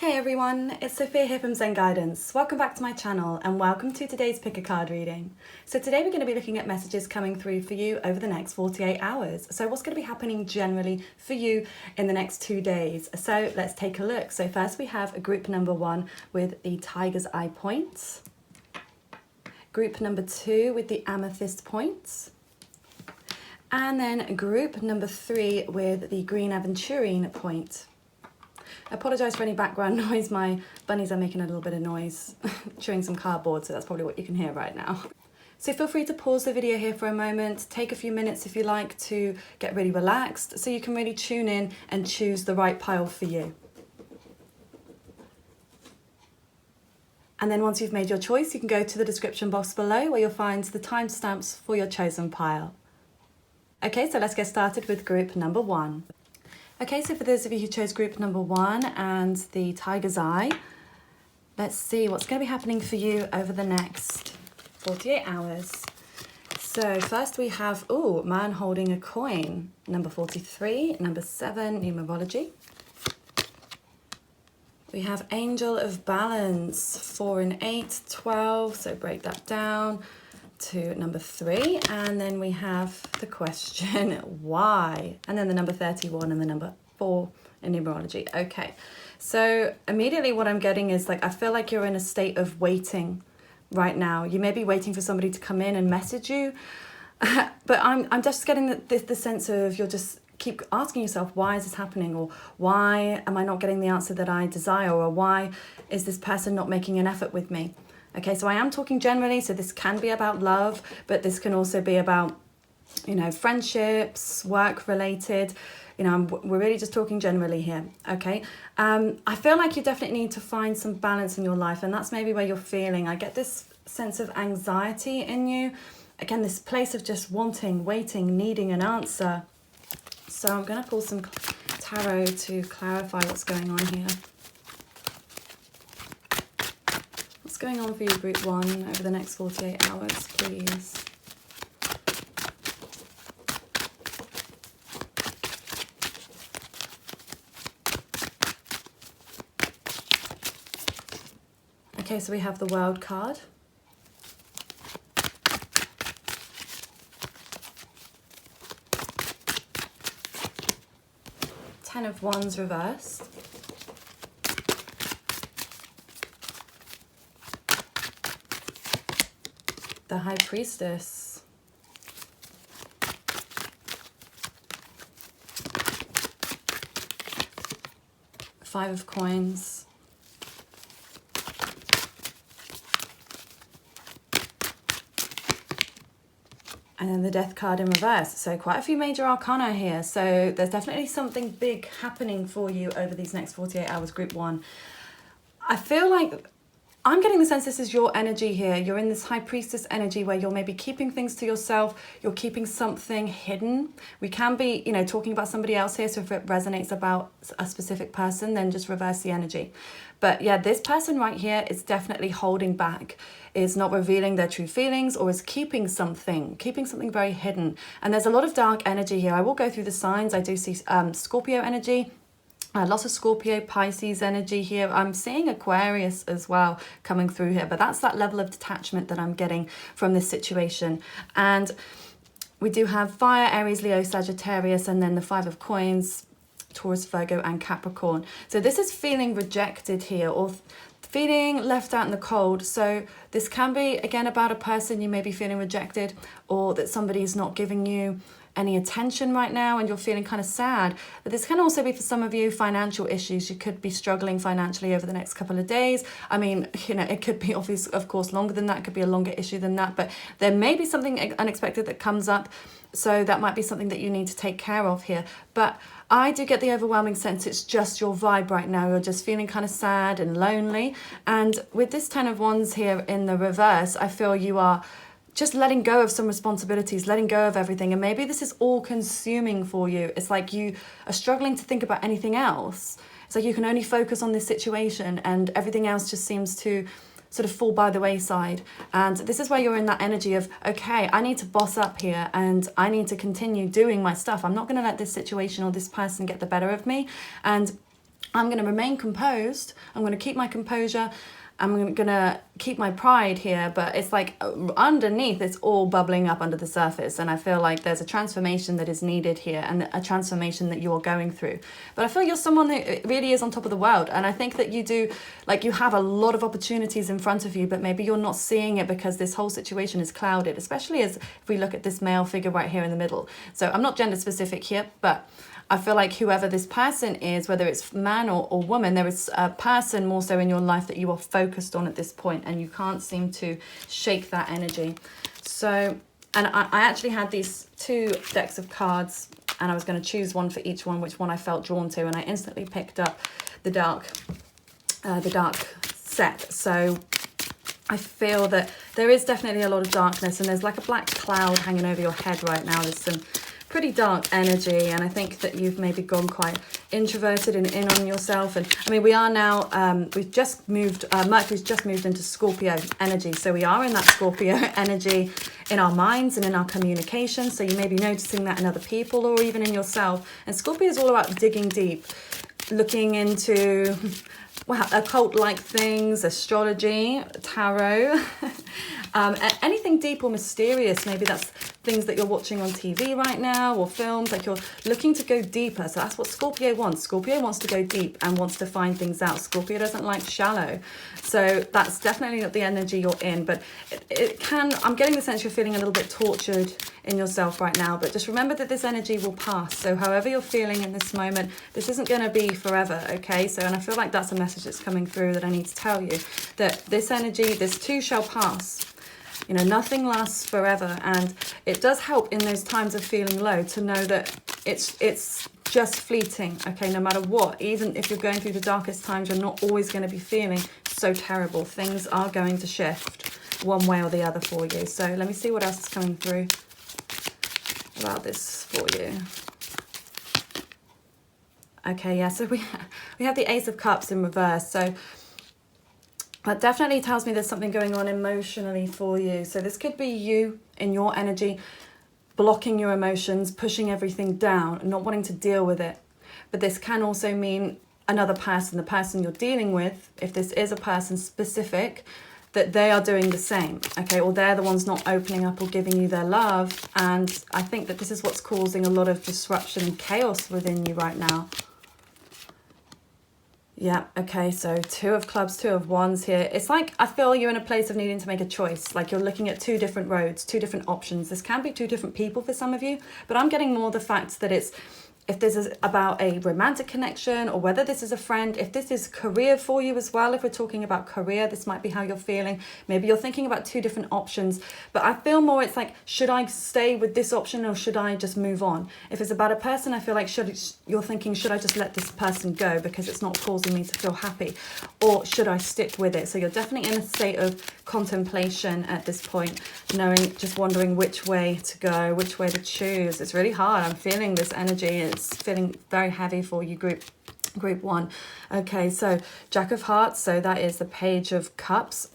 Hey everyone, it's Sophia here from Zen Guidance. Welcome back to my channel and welcome to today's Pick a Card reading. So today we're going to be looking at messages coming through for you over the next 48 hours. So what's going to be happening generally for you in the next 2 days? So let's take a look. So first we have a group number 1 with the Tiger's Eye points. Group number 2 with the Amethyst points. And then group number 3 with the Green Aventurine point. I apologise for any background noise, my bunnies are making a little bit of noise, chewing some cardboard, so that's probably what you can hear right now. So feel free to pause the video here for a moment, take a few minutes if you like to get really relaxed, so you can really tune in and choose the right pile for you. And then once you've made your choice, you can go to the description box below where you'll find the timestamps for your chosen pile. Okay, so let's get started with group number 1. Okay, so for those of you who chose group number 1 and the Tiger's Eye, let's see what's going to be happening for you over the next 48 hours. So first we have, man holding a coin, number 43, number 7, numerology. We have Angel of Balance, 4 and 8, 12, so break that down to number 3, and then we have the question why, and then the number 31 and the number 4 in numerology. Okay, so immediately what I'm getting is I feel like you're in a state of waiting right now. You may be waiting for somebody to come in and message you, but I'm just getting the sense of you're just keep asking yourself, why is this happening, or why am I not getting the answer that I desire, or why is this person not making an effort with me? Okay, so I am talking generally, so this can be about love, but this can also be about, friendships, work-related. We're really just talking generally here, okay? I feel like you definitely need to find some balance in your life, and that's maybe where you're feeling. I get this sense of anxiety in you. Again, this place of just wanting, waiting, needing an answer. So I'm going to pull some tarot to clarify what's going on here. What's going on for you, group 1, over the next 48 hours, please? Okay, so we have the World card. Ten of Wands reversed. The High Priestess. Five of Coins. And then the Death card in reverse. So quite a few major arcana here. So there's definitely something big happening for you over these next 48 hours, group 1. I feel like I'm getting the sense this is your energy here. You're in this High Priestess energy where you're maybe keeping things to yourself. You're keeping something hidden. We can be, talking about somebody else here. So if it resonates about a specific person, then just reverse the energy. But yeah, this person right here is definitely holding back, is not revealing their true feelings, or is keeping something very hidden. And there's a lot of dark energy here. I will go through the signs. I do see Scorpio energy. Lots of Scorpio, Pisces energy here. I'm seeing Aquarius as well coming through here, but that's that level of detachment that I'm getting from this situation. And we do have Fire, Aries, Leo, Sagittarius, and then the Five of Coins, Taurus, Virgo, and Capricorn. So this is feeling rejected here, or feeling left out in the cold. So this can be, again, about a person you may be feeling rejected, or that somebody is not giving you any attention right now and you're feeling kind of sad. But this can also be, for some of you, financial issues. You could be struggling financially over the next couple of days. I mean, it could be obvious, of course, longer than that. It could be a longer issue than that, but there may be something unexpected that comes up. So that might be something that you need to take care of here. But I do get the overwhelming sense it's just your vibe right now. You're just feeling kind of sad and lonely. And with this Ten of Wands here in the reverse, I feel you are just letting go of some responsibilities, letting go of everything. And maybe this is all consuming for you. It's like you are struggling to think about anything else. It's like you can only focus on this situation and everything else just seems to sort of fall by the wayside. And this is where you're in that energy of, okay, I need to boss up here and I need to continue doing my stuff. I'm not going to let this situation or this person get the better of me. And I'm going to remain composed. I'm going to keep my composure. I'm going to keep my pride here, but it's like underneath, it's all bubbling up under the surface. And I feel like there's a transformation that is needed here, and a transformation that you're going through. But I feel you're someone that really is on top of the world. And I think that you do, like, you have a lot of opportunities in front of you, but maybe you're not seeing it because this whole situation is clouded, especially as if we look at this male figure right here in the middle. So I'm not gender specific here, but I feel like whoever this person is, whether it's man or woman, there is a person more so in your life that you are focused on at this point, and you can't seem to shake that energy. So, and I actually had these 2 decks of cards, and I was going to choose one for each one, which one I felt drawn to, and I instantly picked up the dark set. So I feel that there is definitely a lot of darkness, and there's like a black cloud hanging over your head right now. There's some pretty dark energy, and I think that you've maybe gone quite introverted and in on yourself. And I mean, we are now we've just moved, Mercury's just moved into Scorpio energy, so we are in that Scorpio energy in our minds and in our communication. So you may be noticing that in other people or even in yourself. And Scorpio is all about digging deep, looking into occult-like things, astrology, tarot, anything deep or mysterious. Maybe that's things that you're watching on TV right now, or films, like you're looking to go deeper. So that's what Scorpio wants. Scorpio wants to go deep and wants to find things out. Scorpio doesn't like shallow. So that's definitely not the energy you're in, but it can, I'm getting the sense you're feeling a little bit tortured in yourself right now, but just remember that this energy will pass. So however you're feeling in this moment, this isn't going to be forever, okay? So, and I feel like that's a message that's coming through that I need to tell you, that this energy, this too shall pass. You know, nothing lasts forever, and it does help in those times of feeling low to know that it's just fleeting, okay? No matter what, even if you're going through the darkest times, you're not always going to be feeling so terrible. Things are going to shift one way or the other for you. So let me see what else is coming through about this for you. Okay, yeah, so we have the Ace of Cups in reverse. So that definitely tells me there's something going on emotionally for you. So this could be you in your energy, blocking your emotions, pushing everything down, not wanting to deal with it. But this can also mean another person, the person you're dealing with, if this is a person specific, that they are doing the same, okay? Or they're the ones not opening up or giving you their love. And I think that this is what's causing a lot of disruption and chaos within you right now. Yeah, okay, so 2 of clubs, 2 of wands here. It's like I feel you're in a place of needing to make a choice, like you're looking at 2 different roads, 2 different options. This can be 2 different people for some of you, but I'm getting more the fact that it's, if this is about a romantic connection, or whether this is a friend, if this is career for you as well, if we're talking about career, this might be how you're feeling. Maybe you're thinking about 2 different options, but I feel more it's like, should I stay with this option or should I just move on? If it's about a person, I feel like you're thinking, should I just let this person go because it's not causing me to feel happy? Or should I stick with it? So you're definitely in a state of contemplation at this point, knowing, just wondering which way to go, which way to choose. It's really hard. I'm feeling this energy. It's feeling very heavy for you, group 1. Okay, so Jack of Hearts, so that is the Page of Cups.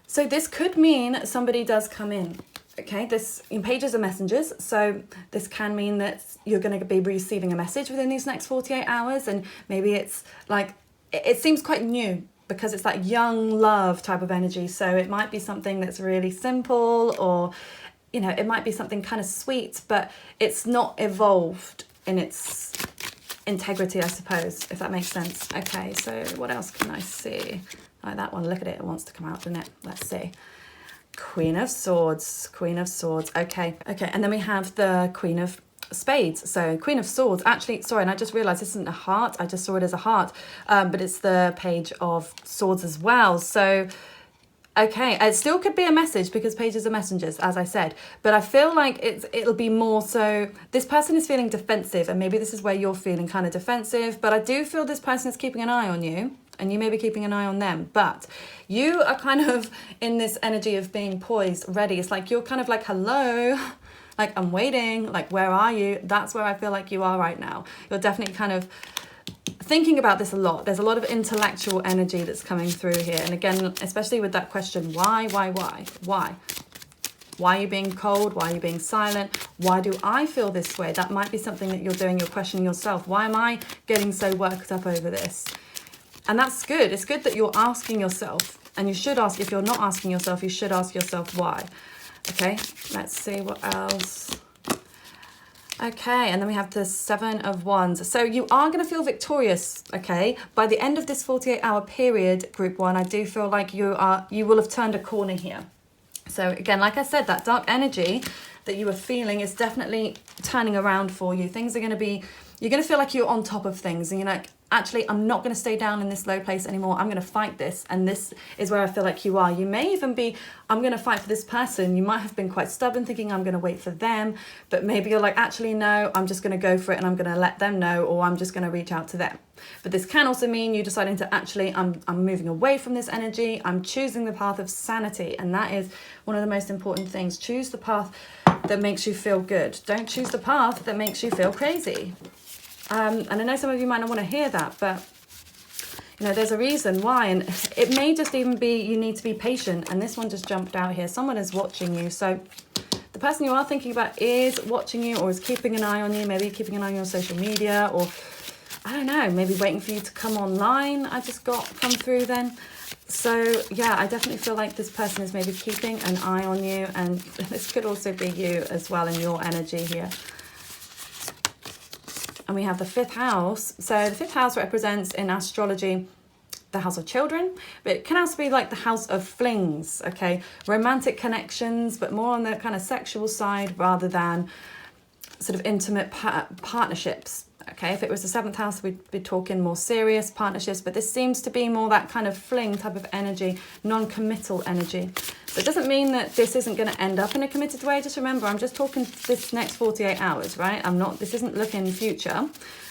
So this could mean somebody does come in. Okay, this in pages are messengers, so this can mean that you're going to be receiving a message within these next 48 hours, and maybe it's like, it seems quite new because it's that young love type of energy. So it might be something that's really simple, or you know, it might be something kind of sweet, but it's not evolved in its integrity, I suppose, if that makes sense. Okay, so what else can I see? Like that one, look at it, it wants to come out, doesn't it? Let's see. Queen of Swords, Queen of Swords. Okay, and then we have the Queen of Spades. So Queen of Swords, actually, sorry, and I just realized this isn't a heart, I just saw it as a heart, but it's the Page of Swords as well. So okay, it still could be a message because pages are messengers, as I said, but I feel like it'll be more so this person is feeling defensive, and maybe this is where you're feeling kind of defensive, but I do feel this person is keeping an eye on you, and you may be keeping an eye on them, but you are kind of in this energy of being poised, ready. It's like you're kind of like, hello, like I'm waiting, like where are you? That's where I feel like you are right now. You're definitely kind of thinking about this a lot. There's a lot of intellectual energy that's coming through here. And again, especially with that question, why? Why are you being cold? Why are you being silent? Why do I feel this way? That might be something that you're doing. You're questioning yourself. Why am I getting so worked up over this? And that's good. It's good that you're asking yourself. And you should ask, if you're not asking yourself, you should ask yourself why. Okay, let's see what else. Okay, and then we have the 7 of Wands. So you are going to feel victorious, okay? By the end of this 48-hour period, Group 1, I do feel like you will have turned a corner here. So again, like I said, that dark energy that you were feeling is definitely turning around for you. Things are going to be, you're going to feel like you're on top of things. And you're like, actually, I'm not going to stay down in this low place anymore. I'm going to fight this. And this is where I feel like you are. You may even be, I'm going to fight for this person. You might have been quite stubborn, thinking I'm going to wait for them. But maybe you're like, actually, no, I'm just going to go for it and I'm going to let them know, or I'm just going to reach out to them. But this can also mean you deciding to actually, I'm moving away from this energy. I'm choosing the path of sanity. And that is one of the most important things. Choose the path that makes you feel good. Don't choose the path that makes you feel crazy. And I know some of you might not want to hear that, but you know, there's a reason why. And it may just even be you need to be patient. And this one just jumped out here. Someone is watching you. So the person you are thinking about is watching you, or is keeping an eye on you. Maybe keeping an eye on your social media, or I don't know, maybe waiting for you to come online. I just come through then. So yeah, I definitely feel like this person is maybe keeping an eye on you. And this could also be you as well in your energy here. And we have the 5th house. So the 5th house represents in astrology the house of children, but it can also be like the house of flings, okay? Romantic connections, but more on the kind of sexual side rather than sort of intimate partnerships. Okay, if it was the 7th house, we'd be talking more serious partnerships, but this seems to be more that kind of fling type of energy, non-committal energy. So it doesn't mean that this isn't going to end up in a committed way. Just remember, I'm just talking this next 48 hours, right? This isn't looking future.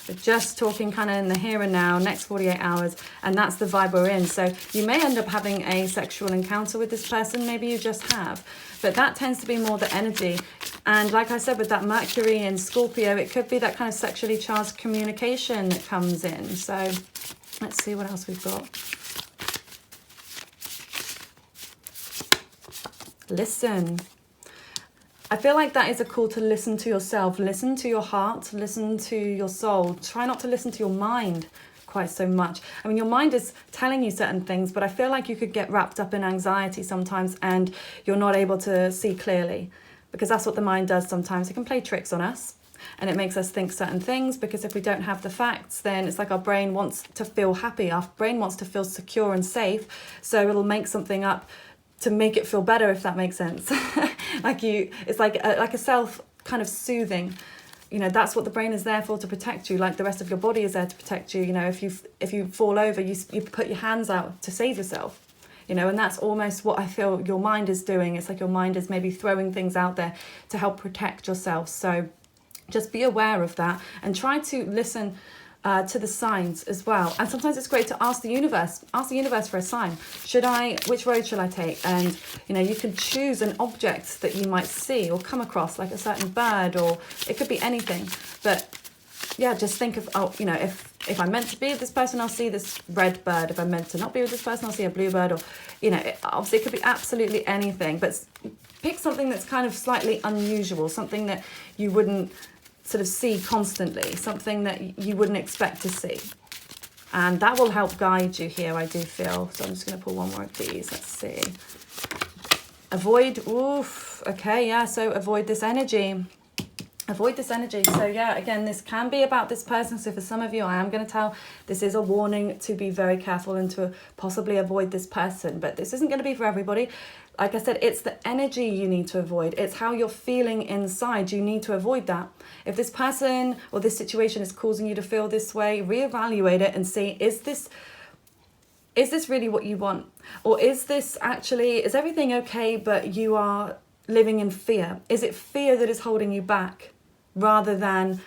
We're just talking kind of in the here and now, next 48 hours, and that's the vibe we're in. So you may end up having a sexual encounter with this person, maybe you just have, but that tends to be more the energy. And like I said, with that Mercury in Scorpio, it could be that kind of sexually charged communication that comes in. So let's see what else we've got. Listen. I feel like that is a call to listen to yourself, listen to your heart, listen to your soul. Try not to listen to your mind quite so much. I mean, your mind is telling you certain things, but I feel like you could get wrapped up in anxiety sometimes and you're not able to see clearly, because that's what the mind does sometimes. It can play tricks on us and it makes us think certain things, because if we don't have the facts, then it's like our brain wants to feel happy. Our brain wants to feel secure and safe. So it'll make something up to make it feel better, if that makes sense. It's like a self kind of soothing. You know, that's what the brain is there for, to protect you, like the rest of your body is there to protect you. You know, if you fall over, you put your hands out to save yourself. You know, and that's almost what I feel your mind is doing. It's like your mind is maybe throwing things out there to help protect yourself. So just be aware of that and try to listen to the signs as well. And sometimes it's great to ask the universe for a sign. Which road should I take? And you know, you can choose an object that you might see or come across, like a certain bird, or it could be anything. But yeah, just think of, you know, if I'm meant to be with this person, I'll see this red bird. If I'm meant to not be with this person, I'll see a blue bird. Or, you know, obviously it could be absolutely anything, but pick something that's kind of slightly unusual, something that you wouldn't sort of see constantly, something that you wouldn't expect to see. And that will help guide you here, I do feel. So I'm just going to pull one more of these. Let's see. Avoid, okay, yeah, so avoid this energy. Avoid this energy. So yeah, again, this can be about this person. So for some of you, I am going to tell, this is a warning to be very careful and to possibly avoid this person. But this isn't going to be for everybody. Like I said, it's the energy you need to avoid. It's how you're feeling inside. You need to avoid that. If this person or this situation is causing you to feel this way, reevaluate it and see, is this really what you want? Or is everything okay, but you are living in fear? Is it fear that is holding you back rather than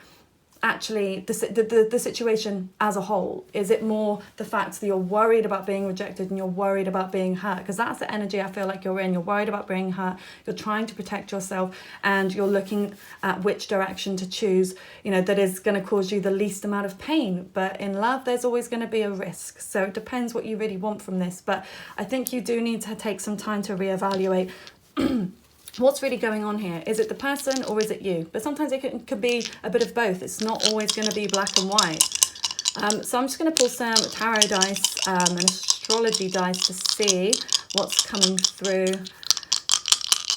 actually the situation as a whole? Is it more the fact that you're worried about being rejected and you're worried about being hurt? Because that's the energy I feel like you're in. You're worried about being hurt. You're trying to protect yourself and you're looking at which direction to choose, you know, that is going to cause you the least amount of pain. But in love, there's always going to be a risk. So it depends what you really want from this. But I think you do need to take some time to reevaluate what's really going on here? Is it the person or is it you? But sometimes it could be a bit of both. It's not always going to be black and white. So I'm just going to pull some tarot dice and astrology dice to see what's coming through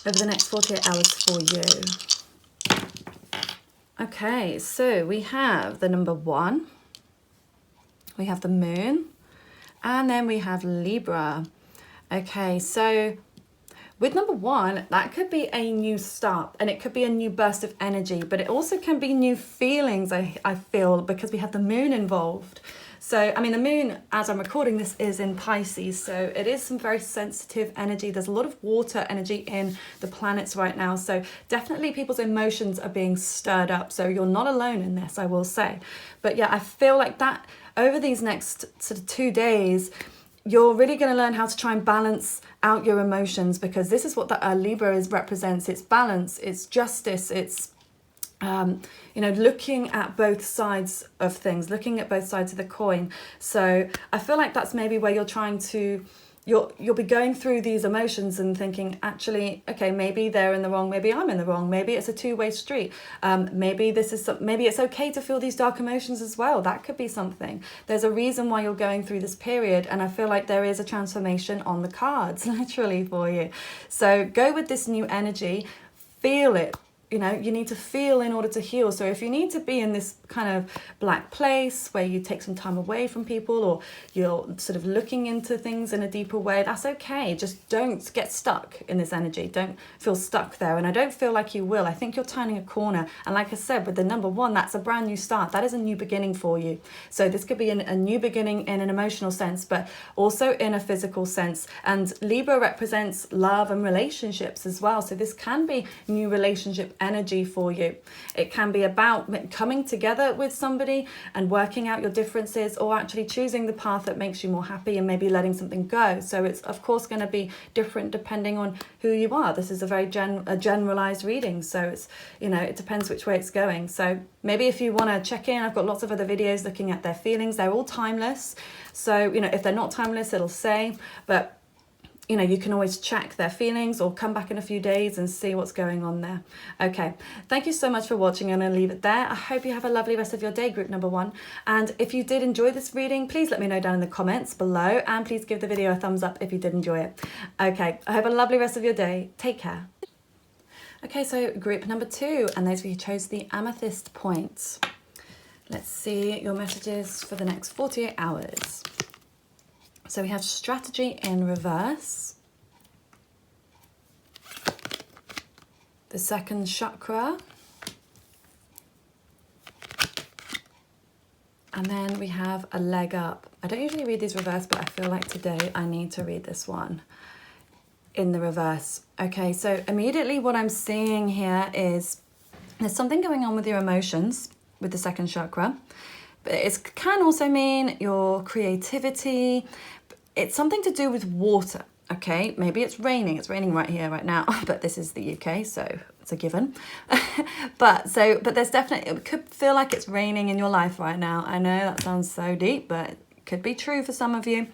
over the next 48 hours for you. Okay, so we have the number 1, we have the moon, and then we have Libra. Okay, so with number 1, that could be a new start and it could be a new burst of energy, but it also can be new feelings, I feel, because we have the moon involved. So, I mean, the moon, as I'm recording this, is in Pisces, so it is some very sensitive energy. There's a lot of water energy in the planets right now, so definitely people's emotions are being stirred up. So you're not alone in this, I will say. But yeah, I feel like that over these next sort of 2 days, you're really going to learn how to try and balance out your emotions, because this is what the Libra represents. It's balance, it's justice, it's you know, looking at both sides of things, looking at both sides of the coin. So I feel like that's maybe where you're trying to, you'll be going through these emotions and thinking, actually, okay, maybe they're in the wrong, maybe I'm in the wrong, maybe it's a two-way street. Maybe maybe it's okay to feel these dark emotions as well. That could be something. There's a reason why you're going through this period, and I feel like there is a transformation on the cards, literally, for you. So go with this new energy, feel it. You know, you need to feel in order to heal. So if you need to be in this kind of black place where you take some time away from people, or you're sort of looking into things in a deeper way, that's okay. Just don't get stuck in this energy. Don't feel stuck there. And I don't feel like you will. I think you're turning a corner. And like I said, with the number 1, that's a brand new start. That is a new beginning for you. So this could be a new beginning in an emotional sense, but also in a physical sense. And Libra represents love and relationships as well. So this can be new relationship energy for you. It can be about coming together with somebody and working out your differences, or actually choosing the path that makes you more happy and maybe letting something go. So it's of course going to be different depending on who you are. This is a very generalized reading, so it's, you know, it depends which way it's going. So maybe if you want to check in, I've got lots of other videos looking at their feelings. They're all timeless, so you know, if they're not timeless, it'll say, but you know, you can always check their feelings or come back in a few days and see what's going on there. Okay, thank you so much for watching. I'm going to leave it there. I hope you have a lovely rest of your day, group number 1. And if you did enjoy this reading, please let me know down in the comments below, and please give the video a thumbs up if you did enjoy it. Okay, I hope a lovely rest of your day. Take care. Okay, so group number 2, and those of you who chose the amethyst points. Let's see your messages for the next 48 hours. So we have strategy in reverse, the second chakra, and then we have a leg up. I don't usually read these reverse, but I feel like today I need to read this one in the reverse. Okay, so immediately what I'm seeing here is there's something going on with your emotions with the second chakra. But it can also mean your creativity. It's something to do with water, okay? Maybe it's raining. It's raining right here, right now, but this is the UK, so it's a given. but there's definitely, it could feel like it's raining in your life right now. I know that sounds so deep, but it could be true for some of you.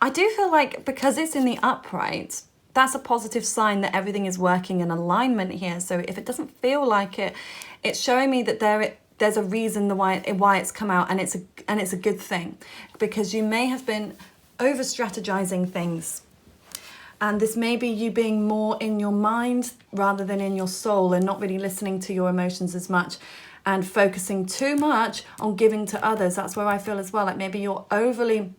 I do feel like because it's in the upright, that's a positive sign that everything is working in alignment here. So if it doesn't feel like it, it's showing me that there's a reason why it's come out, and it's a good thing, because you may have been over strategizing things, and this may be you being more in your mind rather than in your soul, and not really listening to your emotions as much, and focusing too much on giving to others. That's where I feel as well, like maybe you're overly,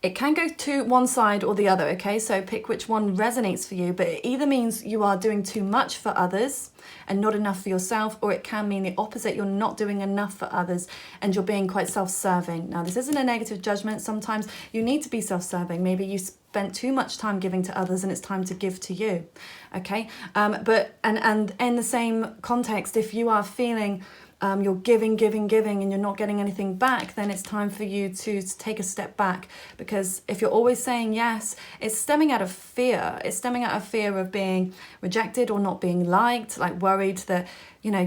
it can go to one side or the other, okay? So pick which one resonates for you, but it either means you are doing too much for others and not enough for yourself, or it can mean the opposite, you're not doing enough for others and you're being quite self-serving. Now, this isn't a negative judgment. Sometimes you need to be self-serving. Maybe you spent too much time giving to others and it's time to give to you, okay? But in the same context, if you are feeling you're giving and you're not getting anything back, then it's time for you to take a step back. Because if you're always saying yes, it's stemming out of fear. It's stemming out of fear of being rejected or not being liked, like worried that, you know,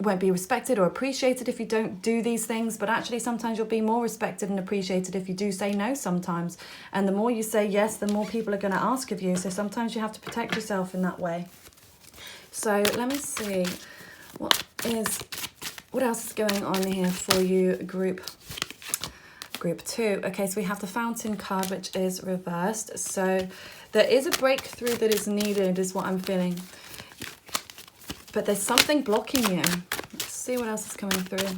won't be respected or appreciated if you don't do these things, but actually sometimes you'll be more respected and appreciated if you do say no sometimes. And the more you say yes, the more people are going to ask of you. So sometimes you have to protect yourself in that way. So let me see what else is going on here for you, group 2. Okay, so we have the Fountain card, which is reversed. So there is a breakthrough that is needed, is what I'm feeling. But there's something blocking you. Let's see what else is coming through.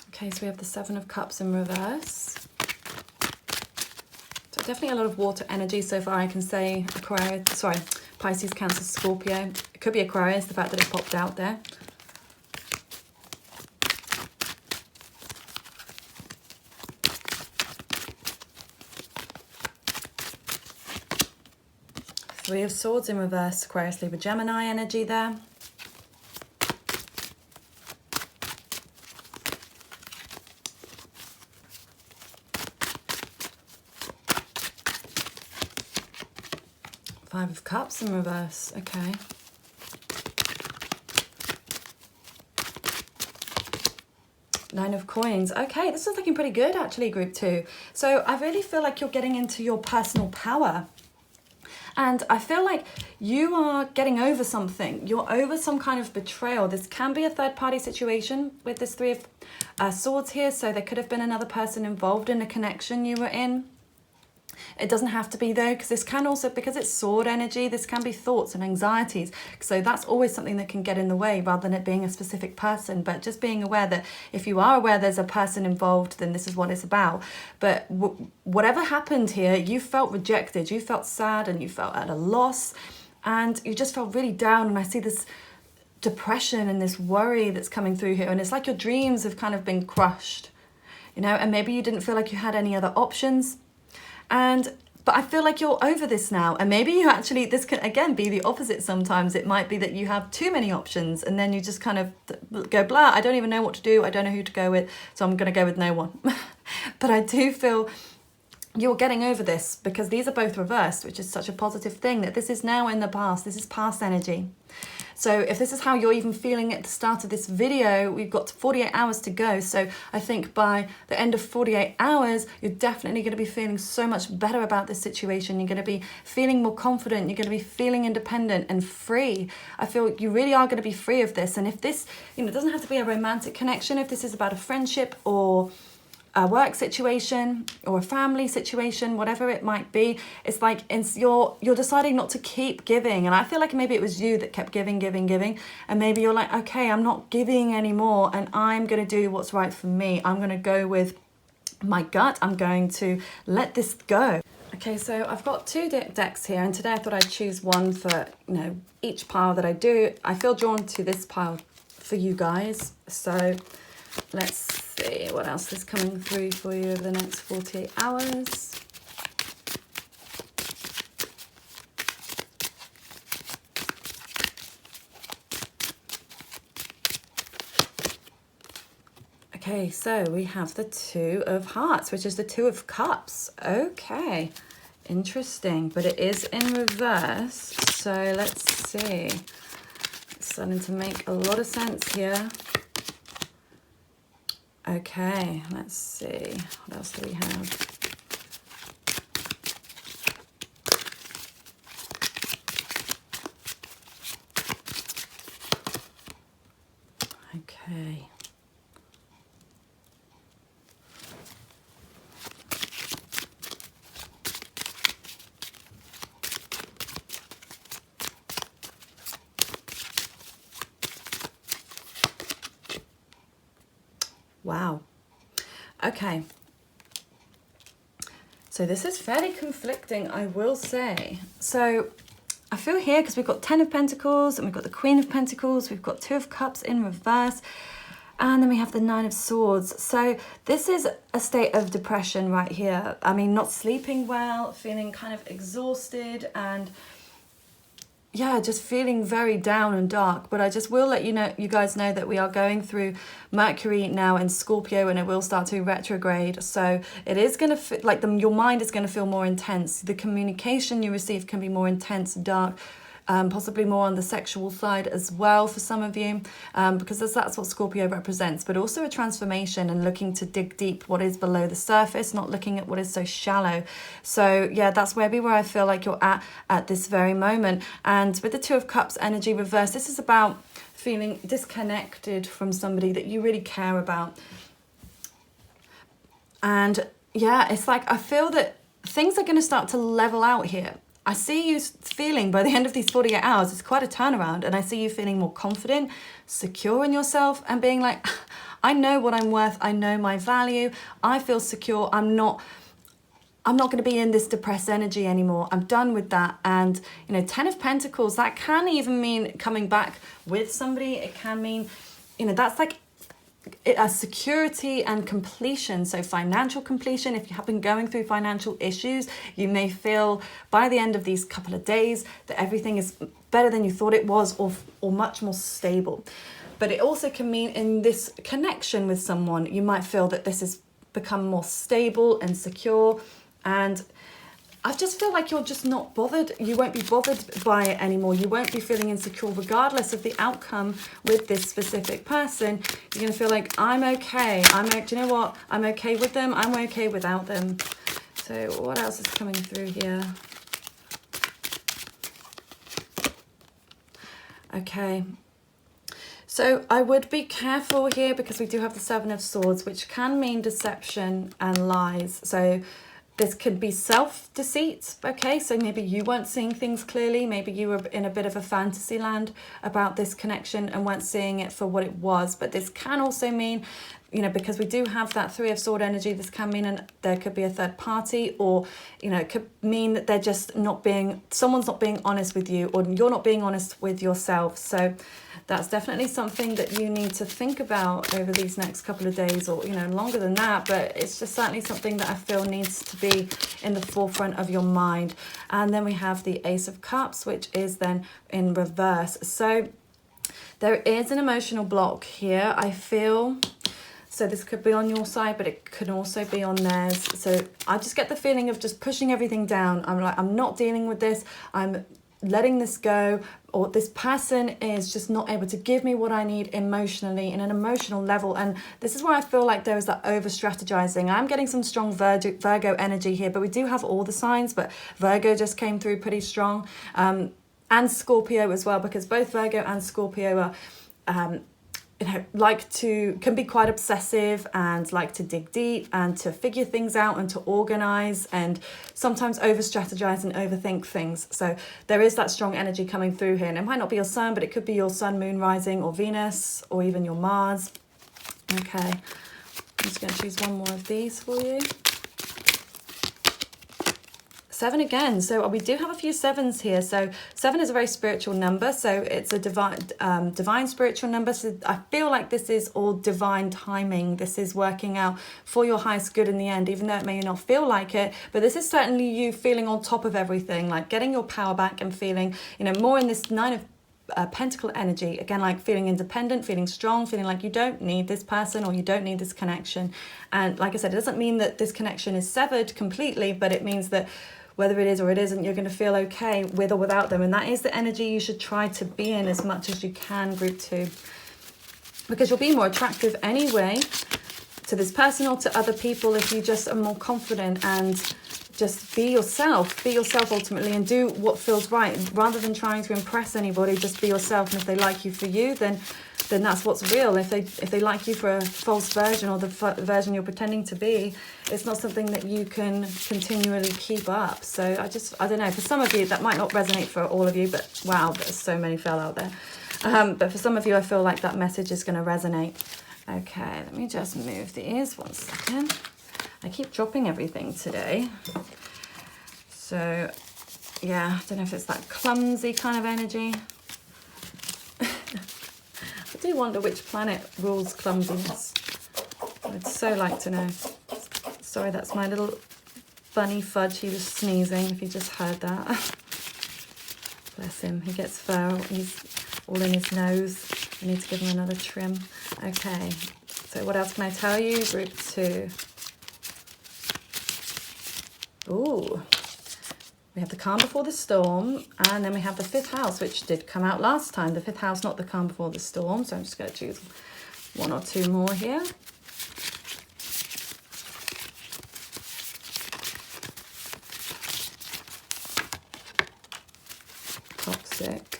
Okay, so we have the 7 of Cups in reverse. So definitely a lot of water energy so far, I can say. Pisces, Cancer, Scorpio. It could be Aquarius, the fact that it popped out there. Three of Swords in reverse, Aquarius, Libra, Gemini energy there. Five of Cups in reverse, okay. Nine of Coins. Okay, this is looking pretty good actually, group 2. So I really feel like you're getting into your personal power. And I feel like you are getting over something. You're over some kind of betrayal. This can be a third-party situation with this 3 of Swords here. So there could have been another person involved in a connection you were in. It doesn't have to be though, because this can also, because it's sword energy, this can be thoughts and anxieties. So that's always something that can get in the way rather than it being a specific person. But just being aware that if you are aware there's a person involved, then this is what it's about. But whatever happened here, you felt rejected, you felt sad, and you felt at a loss, and you just felt really down. And I see this depression and this worry that's coming through here. And it's like your dreams have kind of been crushed, you know, and maybe you didn't feel like you had any other options. But I feel like you're over this now, and maybe you actually, this can again be the opposite sometimes. It might be that you have too many options and then you just kind of go blah, I don't even know what to do, I don't know who to go with, so I'm going to go with no one. But I do feel you're getting over this, because these are both reversed, which is such a positive thing, that this is now in the past, this is past energy. So if this is how you're even feeling at the start of this video, we've got 48 hours to go. So I think by the end of 48 hours, you're definitely going to be feeling so much better about this situation. You're going to be feeling more confident. You're going to be feeling independent and free. I feel you really are going to be free of this. And if this, you know, it doesn't have to be a romantic connection. If this is about a friendship or a work situation or a family situation, whatever it might be, it's like you're deciding not to keep giving. And I feel like maybe it was you that kept giving, and maybe you're like, okay, I'm not giving anymore, and I'm going to do what's right for me. I'm going to go with my gut. I'm going to let this go. Okay, so I've got 2 decks here, and today I thought I'd choose one for, you know, each pile that I do. I feel drawn to this pile for you guys, so let's see what else is coming through for you over the next 48 hours. Okay, so we have the 2 of Hearts, which is the 2 of Cups. Okay, interesting, but it is in reverse. So let's see. It's starting to make a lot of sense here. Okay, let's see. What else do we have? Okay. Wow. Okay. So this is fairly conflicting, I will say. So I feel here, because we've got 10 of Pentacles, and we've got the Queen of Pentacles, we've got 2 of Cups in reverse, and then we have the 9 of Swords. So this is a state of depression right here. I mean, not sleeping well, feeling kind of exhausted, and yeah, just feeling very down and dark. But I just will let you guys know that we are going through Mercury now in Scorpio, and it will start to retrograde. So it is going to like your mind is going to feel more intense. The communication you receive can be more intense, dark, possibly more on the sexual side as well for some of you, because that's what Scorpio represents, but also a transformation and looking to dig deep what is below the surface, not looking at what is so shallow. So yeah, that's maybe where I feel like you're at this very moment. And with the Two of Cups energy reverse, this is about feeling disconnected from somebody that you really care about. And yeah, it's like I feel that things are going to start to level out here. I see you feeling by the end of these 48 hours, it's quite a turnaround. And I see you feeling more confident, secure in yourself, and being like, I know what I'm worth. I know my value. I feel secure. I'm not going to be in this depressed energy anymore. I'm done with that. And, 10 of Pentacles, that can even mean coming back with somebody. It can mean, that's like a security and completion. So financial completion, if you have been going through financial issues, you may feel by the end of these couple of days that everything is better than you thought it was, or much more stable. But it also can mean in this connection with someone, you might feel that this has become more stable and secure. And I just feel like you're just not bothered. You won't be bothered by it anymore. You won't be feeling insecure regardless of the outcome with this specific person. You're going to feel like, I'm okay. Do you know what? I'm okay with them. I'm okay without them. So what else is coming through here? Okay. So I would be careful here because we do have the Seven of Swords, which can mean deception and lies. So this could be self-deceit, okay? So maybe you weren't seeing things clearly. Maybe you were in a bit of a fantasy land about this connection and weren't seeing it for what it was. But this can also mean, because we do have that Three of Sword energy, this can mean there could be a third party, or, it could mean that they're just someone's not being honest with you, or you're not being honest with yourself. So that's definitely something that you need to think about over these next couple of days, or, longer than that. But it's just certainly something that I feel needs to be in the forefront of your mind. And then we have the Ace of Cups, which is then in reverse. So there is an emotional block here, I feel. So this could be on your side, but it could also be on theirs. So I just get the feeling of just pushing everything down. I'm like, I'm not dealing with this. I'm letting this go, or this person is just not able to give me what I need emotionally in an emotional level. And this is where I feel like there is that over strategizing. I'm getting some strong Virgo energy here, but we do have all the signs, but Virgo just came through pretty strong, and Scorpio as well, because both Virgo and Scorpio are can be quite obsessive and like to dig deep and to figure things out and to organize and sometimes over strategize and overthink things. So there is that strong energy coming through here, and it might not be your sun, but it could be your sun, moon, rising, or Venus, or even your Mars. Okay, I'm just going to choose one more of these for you. 7 again. So we do have a few sevens here. So 7 is a very spiritual number. So it's a divine spiritual number. So I feel like this is all divine timing. This is working out for your highest good in the end, even though it may not feel like it. But this is certainly you feeling on top of everything, like getting your power back and feeling, more in this Nine of Pentacle energy. Again, like feeling independent, feeling strong, feeling like you don't need this person or you don't need this connection. And like I said, it doesn't mean that this connection is severed completely, but it means that whether it is or it isn't, you're going to feel okay with or without them. And that is the energy you should try to be in as much as you can, group 2. Because you'll be more attractive anyway to this person or to other people if you just are more confident and just be yourself ultimately, and do what feels right rather than trying to impress anybody. Just be yourself, and if they like you for you, then that's what's real. If they like you for a false version, or the version you're pretending to be, it's not something that you can continually keep up. So I don't know, for some of you that might not resonate, for all of you, but wow, there's so many fell out there. But for some of you, I feel like that message is going to resonate. Okay, let me just move these 1 second. I keep dropping everything today. So yeah, I don't know if it's that clumsy kind of energy. I do wonder which planet rules clumsiness. I'd so like to know. Sorry, that's my little bunny Fudge. He was sneezing, if you just heard that. Bless Bless him. He gets fur. He's all in his nose. I need to give him another trim. Okay. So what else can I tell you? Group 2. Ooh. We have the calm before the storm, and then we have the 5th house, which did come out last time. The 5th house, not the calm before the storm. So I'm just going to choose 1 or 2 more here. Toxic.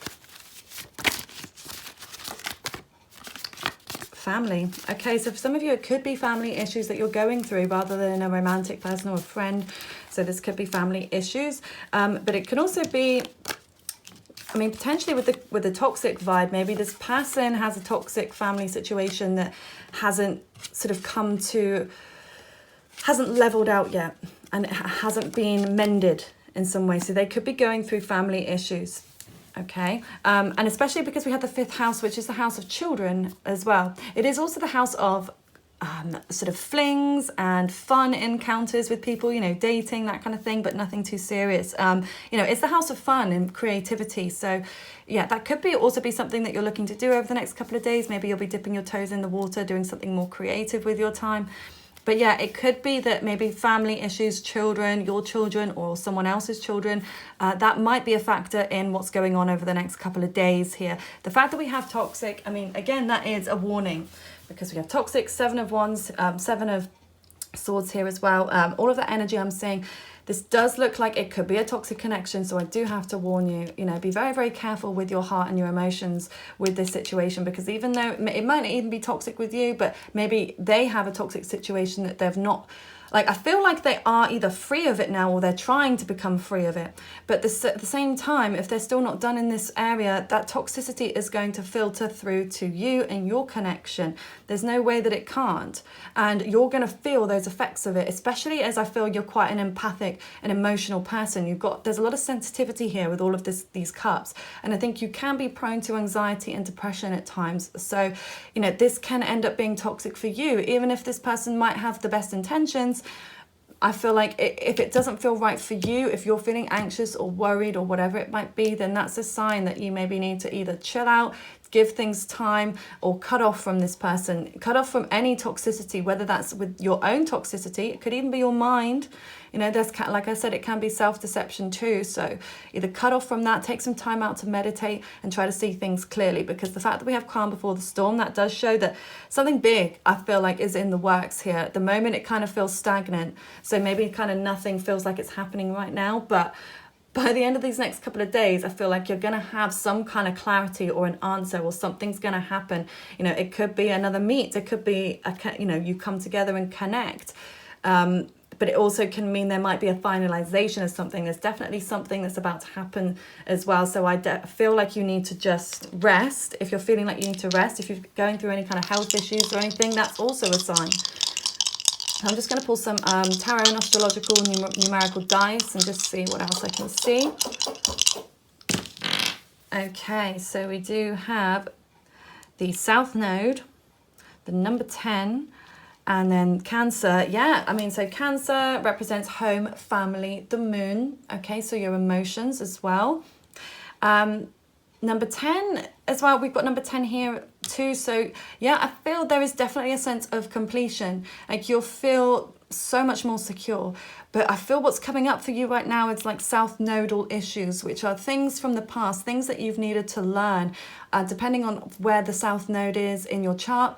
Family. Okay, so for some of you, it could be family issues that you're going through rather than a romantic person or a friend. So this could be family issues, but it can also be, I mean, potentially with the toxic vibe, maybe this person has a toxic family situation that hasn't sort of hasn't leveled out yet, and it hasn't been mended in some way. So they could be going through family issues. Okay, and especially because we have the 5th house, which is the house of children as well. It is also the house of sort of flings and fun encounters with people, you know, dating, that kind of thing, but nothing too serious. You know, it's the house of fun and creativity. So yeah, that could be also be something that you're looking to do over the next couple of days. Maybe you'll be dipping your toes in the water, doing something more creative with your time. But yeah, it could be that maybe family issues, children, your children or someone else's children, that might be a factor in what's going on over the next couple of days here. The fact that we have toxic, I mean, again, that is a warning, because we have toxic, 7 of Wands, 7 of Swords here as well. All of that energy I'm seeing, this does look like it could be a toxic connection. So I do have to warn you, you know, be very, very careful with your heart and your emotions with this situation, because even though it might not even be toxic with you, but maybe they have a toxic situation that they've not, like, I feel like they are either free of it now or they're trying to become free of it. But at the same time, if they're still not done in this area, that toxicity is going to filter through to you and your connection. There's no way that it can't. And you're going to feel those effects of it, especially as I feel you're quite an empathic and emotional person. There's a lot of sensitivity here with all of these cups. And I think you can be prone to anxiety and depression at times. So, you know, this can end up being toxic for you, even if this person might have the best intentions. I feel like if it doesn't feel right for you, if you're feeling anxious or worried or whatever it might be, then that's a sign that you maybe need to either chill out, give things time, or cut off from this person, cut off from any toxicity, whether that's with your own toxicity. It could even be your mind. You know, there's, like I said, it can be self-deception too. So either cut off from that, take some time out to meditate and try to see things clearly, because the fact that we have calm before the storm, that does show that something big, I feel like, is in the works here. At the moment, it kind of feels stagnant. So maybe kind of nothing feels like it's happening right now, but by the end of these next couple of days, I feel like you're going to have some kind of clarity or an answer, or something's going to happen. You know, it could be another meet. It could be, you come together and connect. But it also can mean there might be a finalization of something. There's definitely something that's about to happen as well. So I feel like you need to just rest. If you're feeling like you need to rest, if you're going through any kind of health issues or anything, that's also a sign. I'm just going to pull some tarot and astrological numerical dice and just see what else I can see. Okay, so we do have the South Node, the number 10, and then Cancer. Yeah, I mean, so Cancer represents home, family, the moon. Okay, so your emotions as well. Number 10 as well, we've got number 10 here too. So yeah, I feel there is definitely a sense of completion. Like you'll feel so much more secure. But I feel what's coming up for you right now is like South Nodal issues, which are things from the past, things that you've needed to learn, depending on where the South Node is in your chart.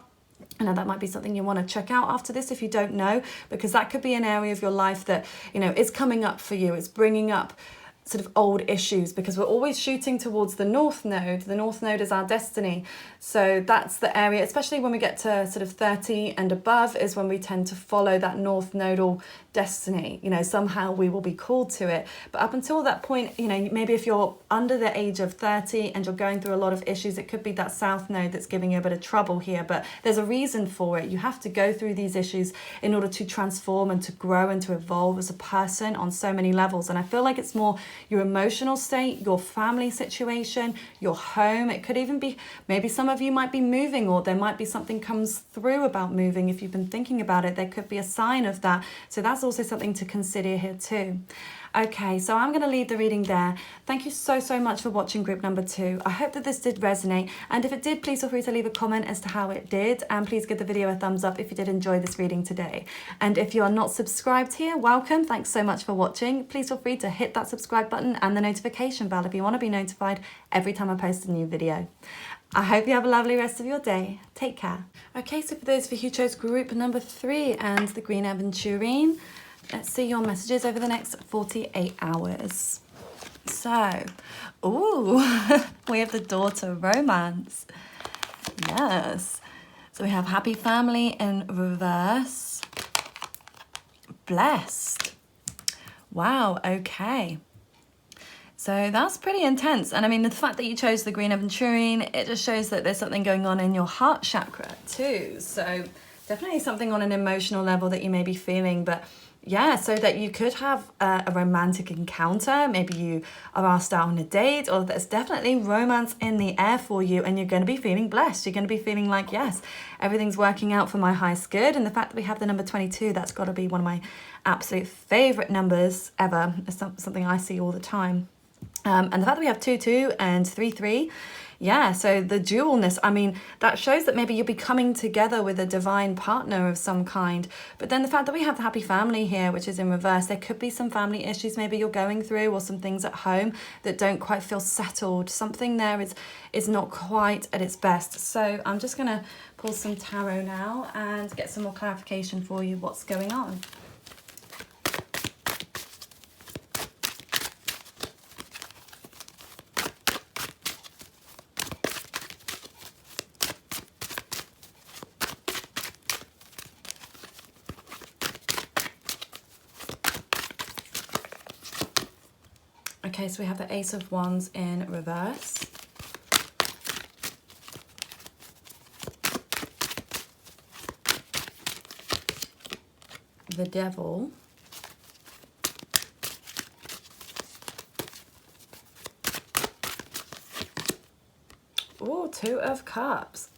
I know that might be something you want to check out after this if you don't know, because that could be an area of your life that, you know, is coming up for you. It's bringing up sort of old issues, because we're always shooting towards the North Node. The North Node is our destiny. So that's the area, especially when we get to sort of 30 and above, is when we tend to follow that North Nodal destiny. You know, somehow we will be called to it. But up until that point, you know, maybe if you're under the age of 30 and you're going through a lot of issues, it could be that South Node that's giving you a bit of trouble here. But there's a reason for it. You have to go through these issues in order to transform and to grow and to evolve as a person on so many levels. And I feel like it's more your emotional state, your family situation, your home. It could even be, maybe some of you might be moving, or there might be something comes through about moving. If you've been thinking about it, there could be a sign of that. So that's also something to consider here too. Okay, so I'm going to leave the reading there. Thank you so, so much for watching group number 2. I hope that this did resonate. And if it did, please feel free to leave a comment as to how it did. And please give the video a thumbs up if you did enjoy this reading today. And if you are not subscribed here, welcome. Thanks so much for watching. Please feel free to hit that subscribe button and the notification bell if you want to be notified every time I post a new video. I hope you have a lovely rest of your day. Take care. Okay, so for those of you who chose group number 3 and the Green Aventurine, let's see your messages over the next 48 hours. So, ooh, we have the daughter romance. Yes. So we have happy family in reverse. Blessed. Wow, okay. So that's pretty intense. And I mean, the fact that you chose the Green Aventurine, it just shows that there's something going on in your heart chakra too. So definitely something on an emotional level that you may be feeling. But yeah, so that you could have a romantic encounter. Maybe you are asked out on a date, or there's definitely romance in the air for you, and you're going to be feeling blessed. You're going to be feeling like, yes, everything's working out for my highest good. And the fact that we have the number 22, that's got to be one of my absolute favorite numbers ever. It's something I see all the time. And the fact that we have 2-2 and 3-3, yeah, so the dualness, I mean, that shows that maybe you'll be coming together with a divine partner of some kind. But then the fact that we have the happy family here, which is in reverse, there could be some family issues maybe you're going through, or some things at home that don't quite feel settled. Something there is not quite at its best. So I'm just going to pull some tarot now and get some more clarification for you what's going on. Okay, so we have the Ace of Wands in reverse. The Devil. Oh, 2 of Cups.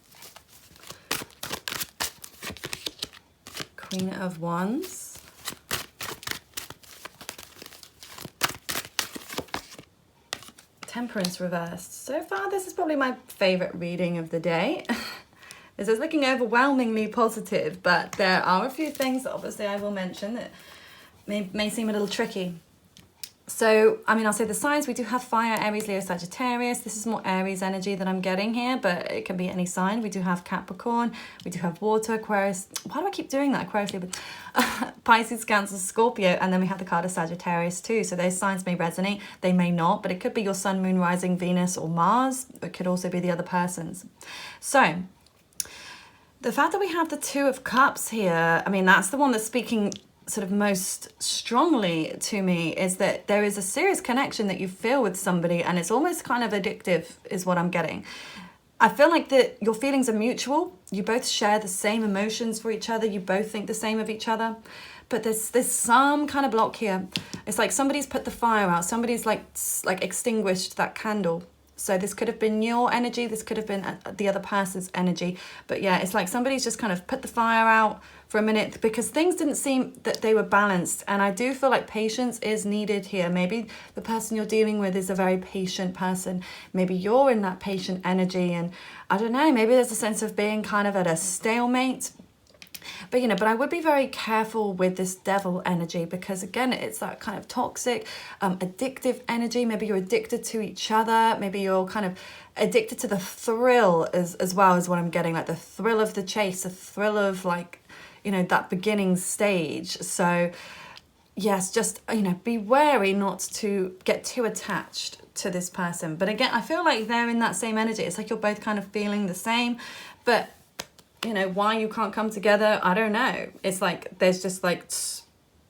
Queen of Wands. Temperance reversed. So far, this is probably my favorite reading of the day. This is looking overwhelmingly positive, but there are a few things that obviously I will mention that may seem a little tricky. So, I mean, I'll say the signs. We do have fire, Aries, Leo, Sagittarius. This is more Aries energy that I'm getting here, but it can be any sign. We do have Capricorn. We do have water, Aquarius. Why do I keep doing that? Aquarius, Libra. Pisces, Cancer, Scorpio. And then we have the card of Sagittarius too. So those signs may resonate. They may not, but it could be your sun, moon, rising, Venus, or Mars. It could also be the other person's. So the fact that we have the 2 of Cups here, I mean, that's the one that's speaking sort of most strongly to me, is that there is a serious connection that you feel with somebody, and it's almost kind of addictive is what I'm getting. I feel like that your feelings are mutual. You both share the same emotions for each other. You both think the same of each other. But there's some kind of block here. It's like somebody's put the fire out. Somebody's like extinguished that candle. So this could have been your energy. This could have been the other person's energy. But yeah, it's like somebody's just kind of put the fire out for a minute, because things didn't seem that they were balanced. And I do feel like patience is needed here. Maybe the person you're dealing with is a very patient person. Maybe you're in that patient energy, and I don't know, maybe there's a sense of being kind of at a stalemate. But, but I would be very careful with this Devil energy, because again, it's that kind of toxic, addictive energy. Maybe you're addicted to each other. Maybe you're kind of addicted to the thrill as well, as what I'm getting, like the thrill of the chase, the thrill of that beginning stage. So yes, just, be wary not to get too attached to this person. But again, I feel like they're in that same energy. It's like you're both kind of feeling the same, but why you can't come together, I don't know. It's like there's just like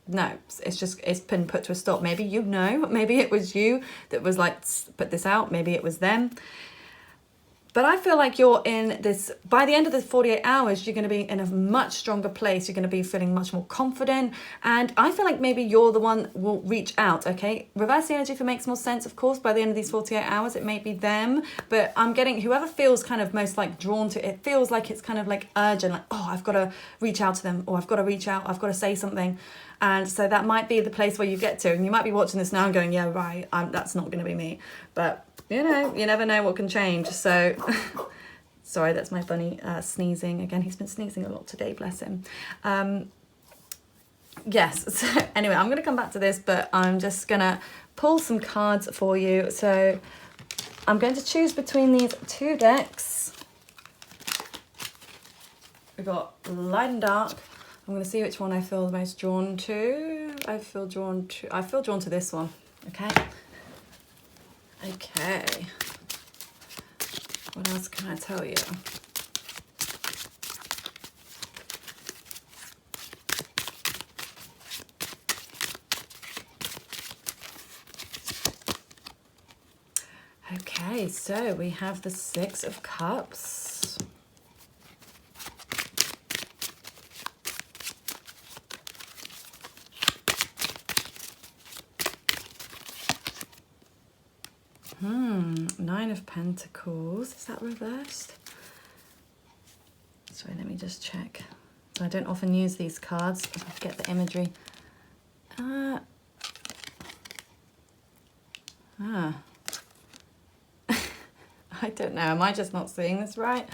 no, it's been put to a stop. Maybe maybe it was you that was like, put this out. Maybe it was them. But I feel like you're in this, by the end of the 48 hours, you're going to be in a much stronger place. You're going to be feeling much more confident. And I feel like maybe you're the one that will reach out, okay? Reverse the energy if it makes more sense, of course. By the end of these 48 hours, it may be them. But I'm getting whoever feels kind of most like drawn to it, feels like it's kind of like urgent, like, oh, I've got to reach out to them, or I've got to reach out, I've got to say something. And so that might be the place where you get to. And you might be watching this now and going, yeah, right, that's not going to be me. But you know, you never know what can change. So, sorry, that's my bunny sneezing. Again, he's been sneezing a lot today, bless him. Yes, so anyway, I'm going to come back to this, but I'm just going to pull some cards for you. So, I'm going to choose between these two decks. We've got light and dark. I'm going to see which one I feel the most drawn to. I feel drawn to this one, okay? Okay, what else can I tell you? Okay, so we have the Six of Cups. Nine of Pentacles. Is that reversed? Sorry, let me just check. I don't often use these cards. I get the imagery. I don't know. Am I just not seeing this right?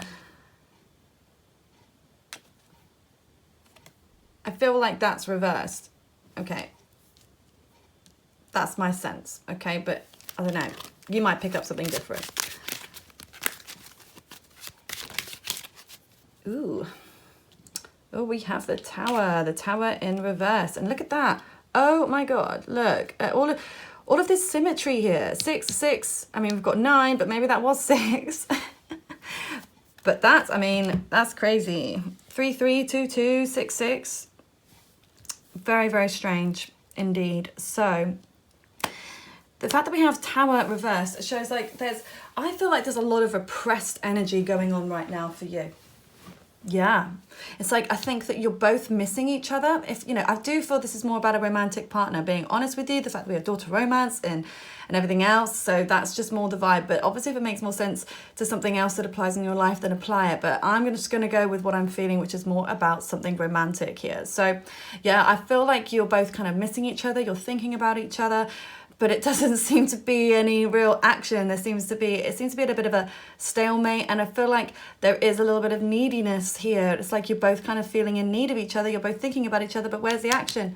I feel like that's reversed. Okay. That's my sense. Okay, but I don't know. You might pick up something different. Ooh. Oh, we have the Tower in reverse. And look at that. Oh my God, look at all of this symmetry here. 6, 6. I mean, we've got 9, but maybe that was 6. But that's, I mean, that's crazy. 3, 3, 2, 2, 6, 6. Very, very strange indeed. So the fact that we have Tower reversed shows like I feel like there's a lot of repressed energy going on right now for you. Yeah, it's like I think that you're both missing each other. If you know, I do feel this is more about a romantic partner. Being honest with you, the fact that we have daughter romance and everything else, so that's just more the vibe. But obviously, if it makes more sense to something else that applies in your life, then apply it. But I'm just going to go with what I'm feeling, which is more about something romantic here. So, yeah, I feel like you're both kind of missing each other. You're thinking about each other. But it doesn't seem to be any real action. It seems to be at a bit of a stalemate, and I feel like there is a little bit of neediness here. It's like you're both kind of feeling in need of each other. You're both thinking about each other, but where's the action?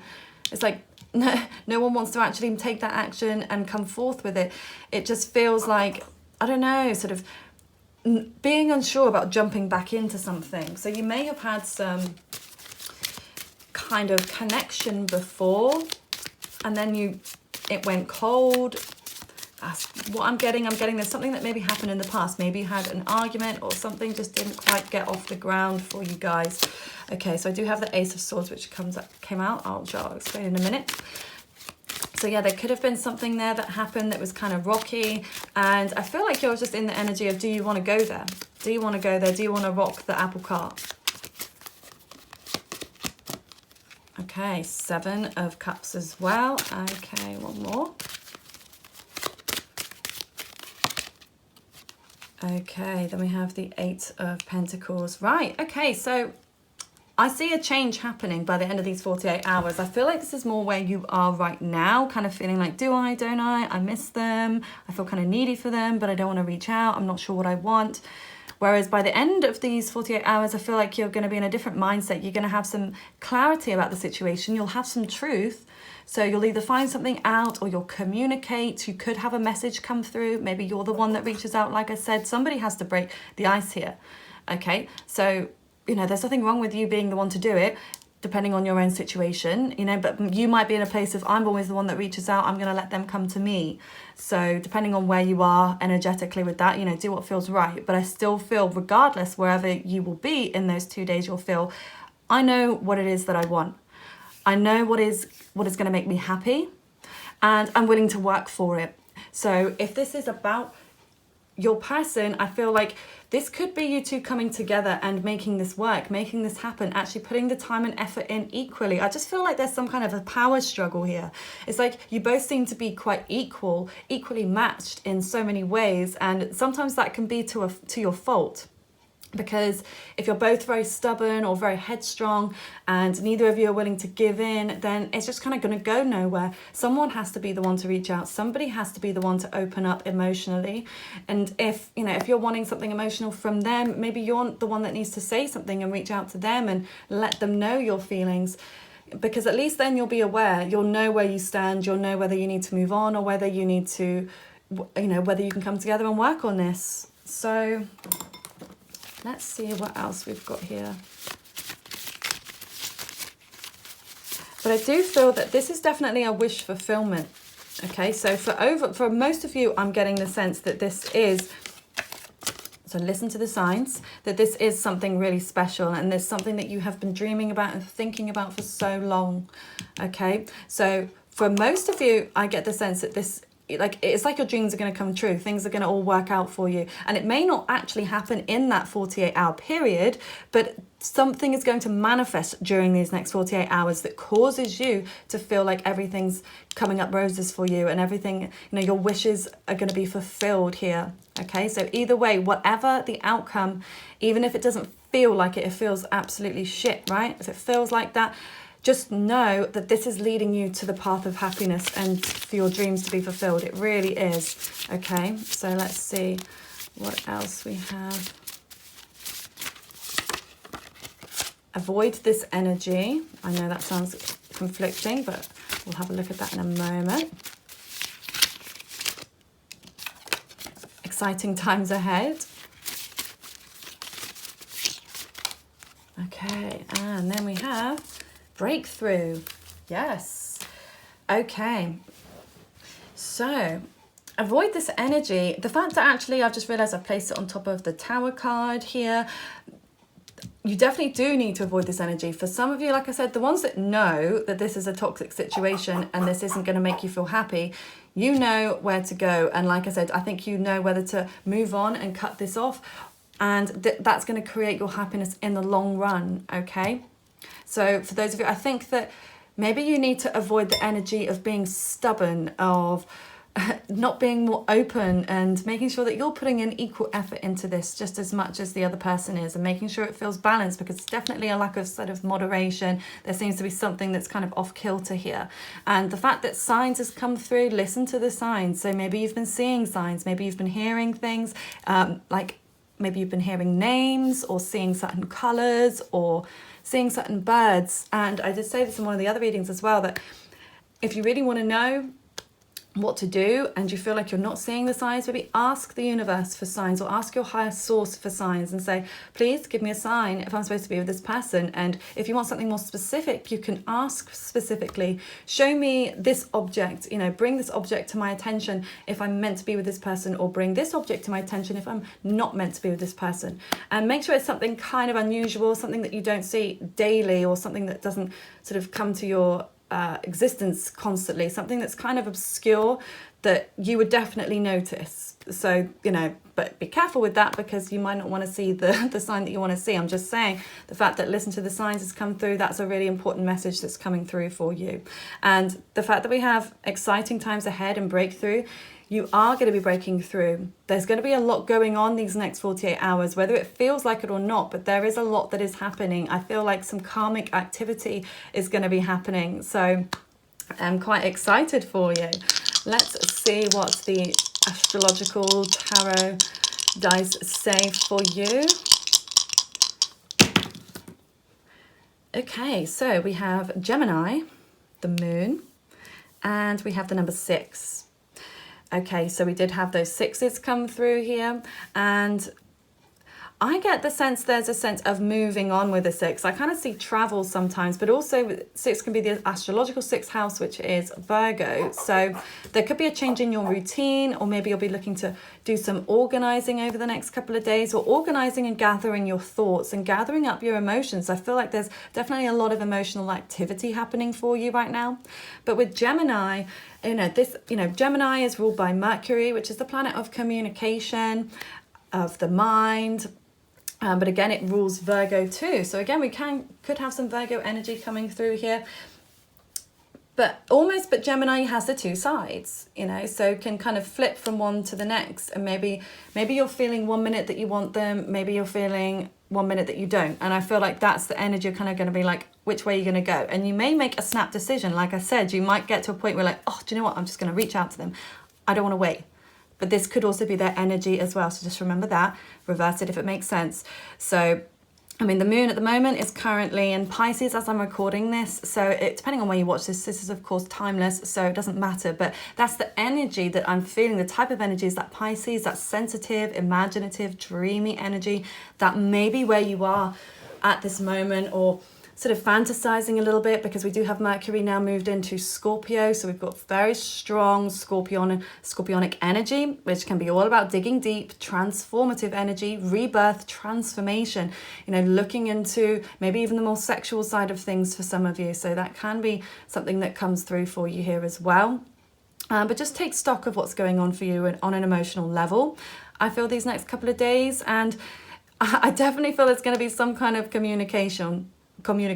It's like no one wants to actually take that action and come forth with it. It just feels like, I don't know, sort of being unsure about jumping back into something. So you may have had some kind of connection before, and then it went cold. That's what I'm getting. I'm getting there's something that maybe happened in the past. Maybe you had an argument or something just didn't quite get off the ground for you guys. Okay, so I do have the Ace of Swords, which came out. I'll explain in a minute. So yeah, there could have been something there that happened that was kind of rocky. And I feel like you're just in the energy of, do you want to go there? Do you want to go there? Do you want to rock the apple cart? Okay, 7 of Cups as well. Okay, one more. Okay, then we have the 8 of Pentacles. Right, okay, so I see a change happening by the end of these 48 hours. I feel like this is more where you are right now, kind of feeling like, do I, don't I miss them. I feel kind of needy for them, but I don't want to reach out. I'm not sure what I want. Whereas by the end of these 48 hours, I feel like you're going to be in a different mindset. You're going to have some clarity about the situation. You'll have some truth. So you'll either find something out or you'll communicate. You could have a message come through. Maybe you're the one that reaches out. Like I said, somebody has to break the ice here. Okay, so, you know, there's nothing wrong with you being the one to do it, depending on your own situation, you know, but you might be in a place of, I'm always the one that reaches out, I'm going to let them come to me. So depending on where you are energetically with that, you know, do what feels right. But I still feel, regardless, wherever you will be in those 2 days, you'll feel, I know what it is that I want. I know what is going to make me happy, and I'm willing to work for it. So if this is about your person, I feel like this could be you two coming together and making this work, making this happen, actually putting the time and effort in equally. I just feel like there's some kind of a power struggle here. It's like you both seem to be quite equally matched in so many ways, and sometimes that can be to your fault. Because if you're both very stubborn or very headstrong and neither of you are willing to give in, then it's just kind of going to go nowhere. Someone has to be the one to reach out. Somebody has to be the one to open up emotionally. And if you're wanting something emotional from them, maybe you're the one that needs to say something and reach out to them and let them know your feelings. Because at least then you'll be aware. You'll know where you stand. You'll know whether you need to move on or whether you need to, whether you can come together and work on this. So let's see what else we've got here. But I do feel that this is definitely a wish fulfillment. Okay, so for most of you, I'm getting the sense that this is, so listen to the signs, that this is something really special and there's something that you have been dreaming about and thinking about for so long. Okay, so for most of you, I get the sense that this, it's like your dreams are going to come true. Things are going to all work out for you. And it may not actually happen in that 48-hour period, but something is going to manifest during these next 48 hours that causes you to feel like everything's coming up roses for you and everything, your wishes are going to be fulfilled here. Okay, so either way, whatever the outcome, even if it doesn't feel like it feels absolutely shit, right? If it feels like that, just know that this is leading you to the path of happiness and for your dreams to be fulfilled. It really is. Okay, so let's see what else we have. Avoid this energy. I know that sounds conflicting, but we'll have a look at that in a moment. Exciting times ahead. Okay, and then we have breakthrough. Yes. Okay. So avoid this energy. The fact that actually I've just realized I've placed it on top of the Tower card here. You definitely do need to avoid this energy. For some of you, like I said, the ones that know that this is a toxic situation and this isn't going to make you feel happy, you know where to go. And like I said, I think you know whether to move on and cut this off. And that's going to create your happiness in the long run. Okay. So for those of you, I think that maybe you need to avoid the energy of being stubborn, of not being more open, and making sure that you're putting in equal effort into this just as much as the other person is, and making sure it feels balanced, because it's definitely a lack of sort of moderation. There seems to be something that's kind of off kilter here. And the fact that signs has come through, listen to the signs. So maybe you've been seeing signs, maybe you've been hearing things, like maybe you've been hearing names or seeing certain colours or seeing certain birds. And I did say this in one of the other readings as well, that if you really want to know what to do and you feel like you're not seeing the signs, maybe ask the universe for signs, or ask your higher source for signs and say, please give me a sign if I'm supposed to be with this person. And if you want something more specific, you can ask specifically, show me this object, bring this object to my attention if I'm meant to be with this person, or bring this object to my attention if I'm not meant to be with this person. And make sure it's something kind of unusual, something that you don't see daily, or something that doesn't sort of come to your existence constantly, something that's kind of obscure that you would definitely notice. So, but be careful with that, because you might not want to see the sign that you want to see. I'm just saying the fact that listen to the signs has come through, that's a really important message that's coming through for you. And the fact that we have exciting times ahead and breakthrough, you are going to be breaking through. There's going to be a lot going on these next 48 hours, whether it feels like it or not, but there is a lot that is happening. I feel like some karmic activity is going to be happening. So I'm quite excited for you. Let's see what the astrological tarot dice say for you. Okay, so we have Gemini, the moon, and we have the number 6. Okay, so we did have those 6s come through here, and I get the sense there's a sense of moving on with the 6. I kind of see travel sometimes, but also 6 can be the astrological 6th house, which is Virgo. So there could be a change in your routine, or maybe you'll be looking to do some organizing over the next couple of days, or organizing and gathering your thoughts and gathering up your emotions. I feel like there's definitely a lot of emotional activity happening for you right now. But with Gemini, Gemini is ruled by Mercury, which is the planet of communication, of the mind. But again, it rules Virgo too. So again, we could have some Virgo energy coming through here. But Gemini has the 2 sides, so can kind of flip from one to the next. And maybe you're feeling 1 minute that you want them, maybe you're feeling 1 minute that you don't. And I feel like that's the energy. You're kind of going to be like, which way are you going to go? And you may make a snap decision. Like I said, you might get to a point where like, oh, do you know what? I'm just going to reach out to them. I don't want to wait. But this could also be their energy as well. So just remember that, reverse it if it makes sense. So, I mean, the moon at the moment is currently in Pisces as I'm recording this. So depending on where you watch this is of course timeless, so it doesn't matter. But that's the energy that I'm feeling. The type of energy is that Pisces, that sensitive, imaginative, dreamy energy. That may be where you are at this moment, or sort of fantasizing a little bit, because we do have Mercury now moved into Scorpio. So we've got very strong scorpionic energy, which can be all about digging deep, transformative energy, rebirth, transformation, looking into maybe even the more sexual side of things for some of you. So that can be something that comes through for you here as well. But just take stock of what's going on for you on an emotional level. I feel these next couple of days, and I definitely feel there's going to be some kind of communication coming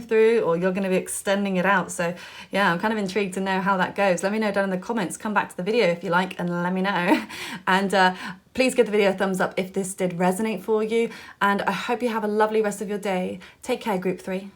through, or you're going to be extending it out. So yeah, I'm kind of intrigued to know how that goes. Let me know down in the comments. Come back to the video if you like and let me know. And please give the video a thumbs up if this did resonate for you, and I hope you have a lovely rest of your day. Take care, group 3.